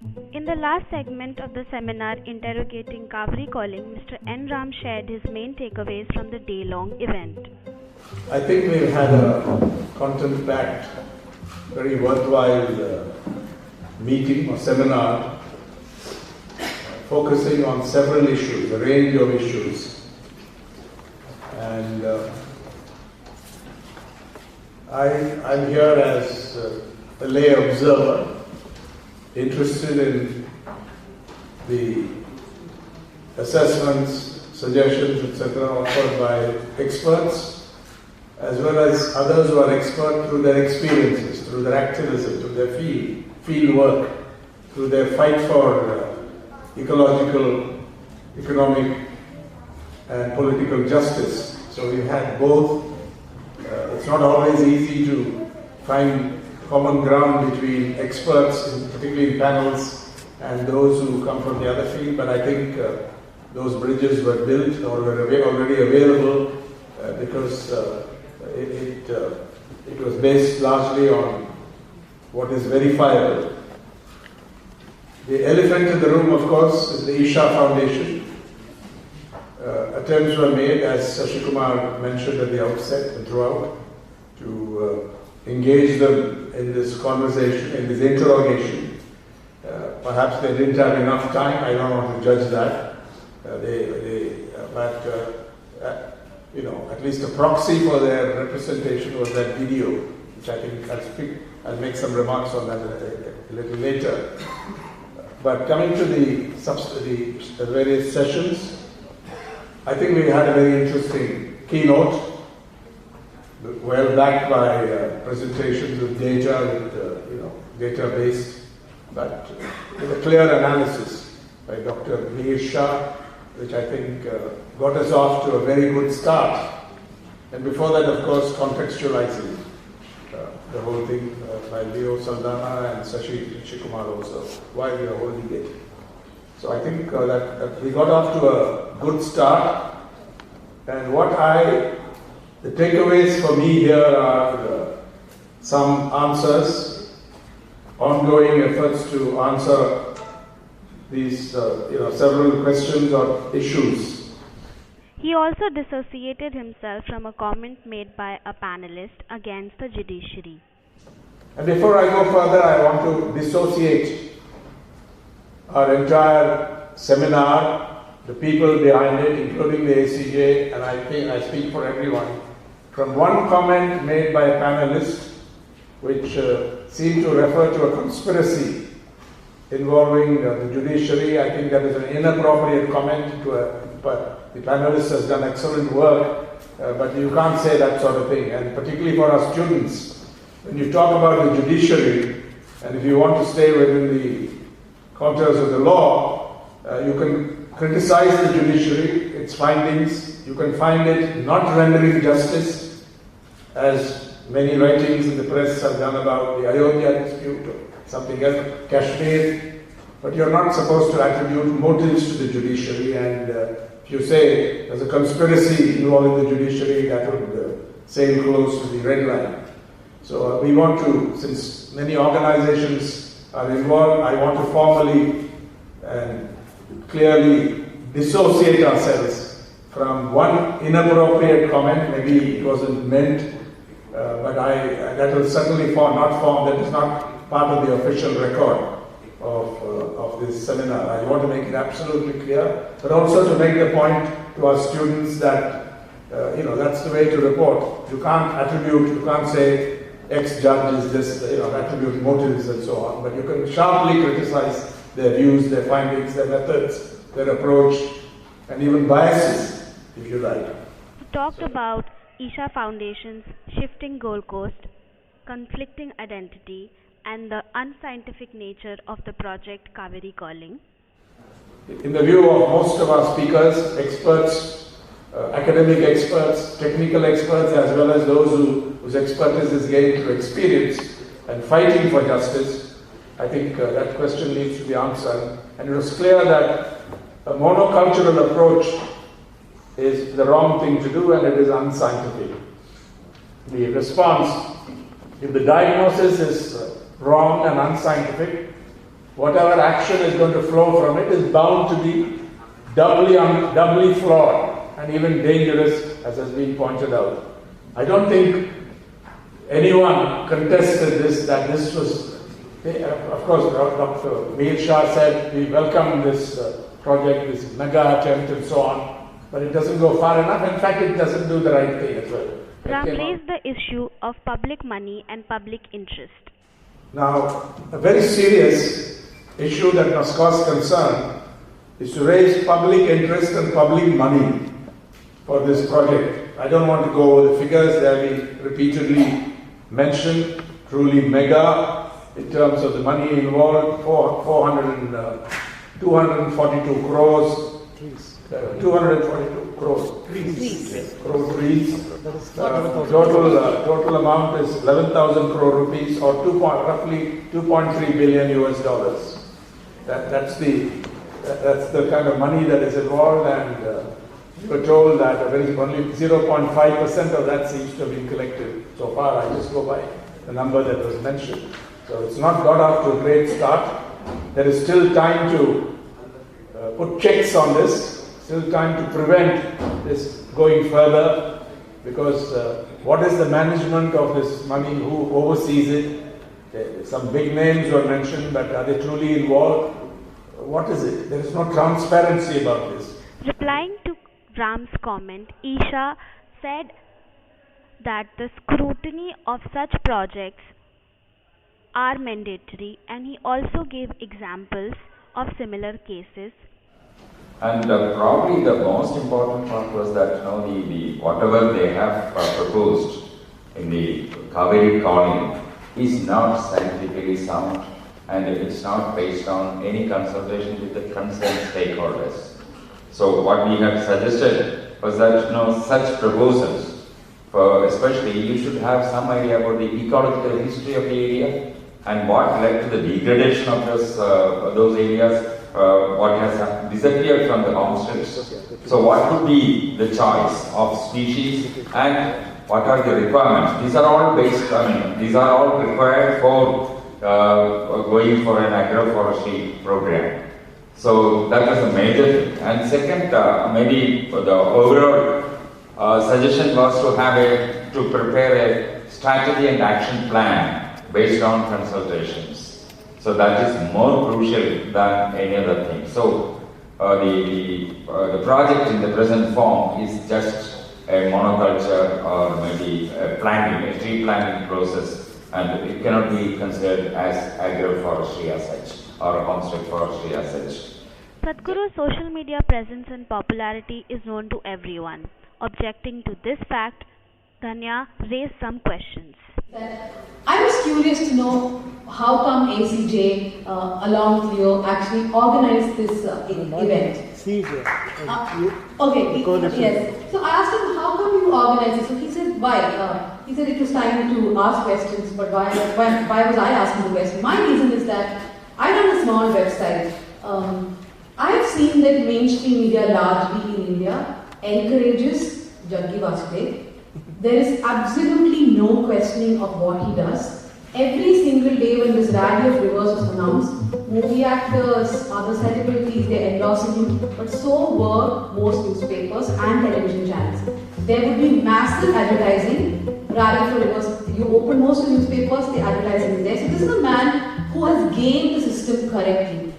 In the last segment of the seminar interrogating Kaveri calling, Mr. N. Ram shared his main takeaways from the day-long event. I think we've had a content-packed, very worthwhile meeting or seminar focusing on several issues, a range of issues. And I'm here as a lay observer, interested in the assessments, suggestions, etc. offered by experts, as well as others who are expert through their experiences, through their activism, through their field work, through their fight for ecological, economic and political justice. So we've had both. It's not always easy to find common ground between experts, particularly in panels, and those who come from the other field, but I think those bridges were built or were already available because it was based largely on what is verifiable. The elephant in the room, of course, is the Isha Foundation. Attempts were made, as Sashikumar mentioned at the outset and throughout, to engage them in this conversation, in this interrogation. Perhaps they didn't have enough time. I don't want to judge that. At least a proxy for their representation was that video, which I think I'll make some remarks on that a little later. But coming to the various sessions, I think we had a very interesting keynote, well backed by presentations with data, data-based, but with a clear analysis by Dr. Mihir Shah, which I think got us off to a very good start. And before that, of course, contextualizing the whole thing by Leo Saldanha and Sashi Kumar also, why we are holding it. So I think that we got off to a good start. And the takeaways for me here are some answers, ongoing efforts to answer these several questions or issues. He also dissociated himself from a comment made by a panelist against the judiciary. And before I go further, I want to dissociate our entire seminar, the people behind it, including the ACJ, and I think I speak for everyone, from one comment made by a panelist which seemed to refer to a conspiracy involving the judiciary. I think that is an inappropriate comment but the panelist has done excellent work, but you can't say that sort of thing. And particularly for our students, when you talk about the judiciary, and if you want to stay within the contours of the law, you can criticize the judiciary, its findings. You can find it not rendering justice, as many writings in the press have done about the Ayodhya dispute or something else, Kashmir. But you're not supposed to attribute motives to the judiciary, and if you say there's a conspiracy involving the judiciary, that would sail close to the red line. So we want to, since many organizations are involved, I want to formally and clearly dissociate ourselves from one inappropriate comment. Maybe it wasn't meant, but that will certainly that is not part of the official record of this seminar. I want to make it absolutely clear, but also to make the point to our students that that's the way to report. You can't say X judge is this, attribute motives and so on, but you can sharply criticize their views, their findings, their methods, their approach, and even biases, if you like. He talked about Isha Foundation's shifting goalpost, conflicting identity, and the unscientific nature of the project Kaveri Calling. In the view of most of our speakers, experts, academic experts, technical experts, as well as those whose expertise is gained through experience and fighting for justice, I think that question needs to be answered. And it was clear that a monocultural approach is the wrong thing to do, and it is unscientific. The response, if the diagnosis is wrong and unscientific, whatever action is going to flow from it is bound to be doubly flawed and even dangerous, as has been pointed out. I don't think anyone contested this, that this was, of course, Dr. Mir Shah said we welcome this project, this mega attempt and so on, but it doesn't go far enough. In fact, it doesn't do the right thing as well. Ram raised the issue of public money and public interest. Now, a very serious issue that must cause concern is to raise public interest and public money for this project. I don't want to go over the figures, they have been repeatedly mentioned, truly mega in terms of the money involved, 242 crores. 242 crores. Total amount is 11,000 crore rupees, or roughly 2.3 billion US dollars. That's the kind of money that is involved, and we were told that only 0.5% of that seems to have been collected so far. I just go by the number that was mentioned. So it's not got off to a great start. There is still time to put checks on this. Still time to prevent this going further, because what is the management of this money, who oversees it? Some big names were mentioned, but are they truly involved? What is it? There is no transparency about this. Replying to Ram's comment, Isha said that the scrutiny of such projects are mandatory, and he also gave examples of similar cases. And probably the most important part was that the whatever they have proposed in the Kaveri colony is not scientifically sound, and it's not based on any consultation with the concerned stakeholders. So what we have suggested was that such proposals, especially you should have some idea about the ecological history of the area and what led to the degradation of those areas. What has disappeared from the homesteads. So what would be the choice of species and what are the requirements? These are all these are all required for going for an agroforestry program. So that was a major thing. And second, maybe the overall suggestion was to prepare a strategy and action plan based on consultations. So that is more crucial than any other thing. So the project in the present form is just a monoculture or maybe a tree planting process, and it cannot be considered as agroforestry as such or homestead forestry as such. Sadhguru's social media presence and popularity is known to everyone. Objecting to this fact, Dhanya raised some questions. I was curious to know how come ACJ along with Leo actually organized this event. Yes. So I asked him, how come you organized this? So he said, why? He said it was time to ask questions, but why was I asking the question? My reason is that I run a small website. I have seen that mainstream media largely in India encourages Jaggi Vasudev. There is absolutely no questioning of what he does. Every single day when this rally of rivers was announced, movie actors, other celebrities, they're endorsing him, but so were most newspapers and television channels. There would be massive advertising, rally for rivers. You open most of the newspapers, the advertising is there. So this is a man who has gamed the system correctly.